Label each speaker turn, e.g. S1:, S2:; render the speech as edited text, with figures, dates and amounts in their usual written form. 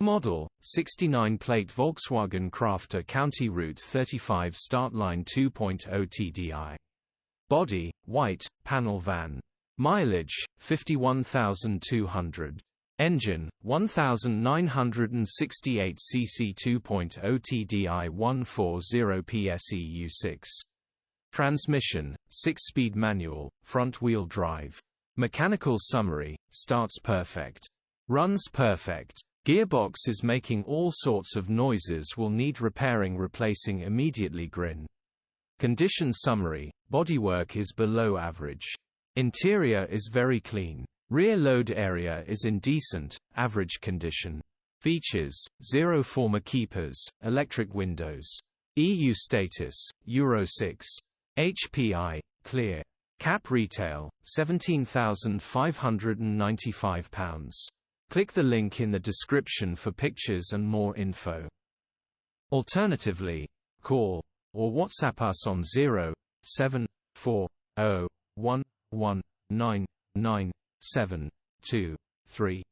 S1: Model, 69-plate Volkswagen Crafter County Route 35 Startline 2.0 TDI. Body, white, panel van. Mileage, 51,200. Engine, 1968 cc 2.0 TDI 140 PSEU6. Transmission, 6-speed manual, front-wheel drive. Mechanical summary, starts perfect. Runs perfect. Gearbox is making all sorts of noises, will need repairing, replacing immediately. Grin. Condition summary, bodywork is below average. Interior is very clean. Rear load area is in decent, average condition. Features, 0 former keepers, electric windows. EU status, Euro 6. HPI, clear. Cap retail, £17,595. Click the link in the description for pictures and more info. Alternatively, call or WhatsApp us on 07401199973.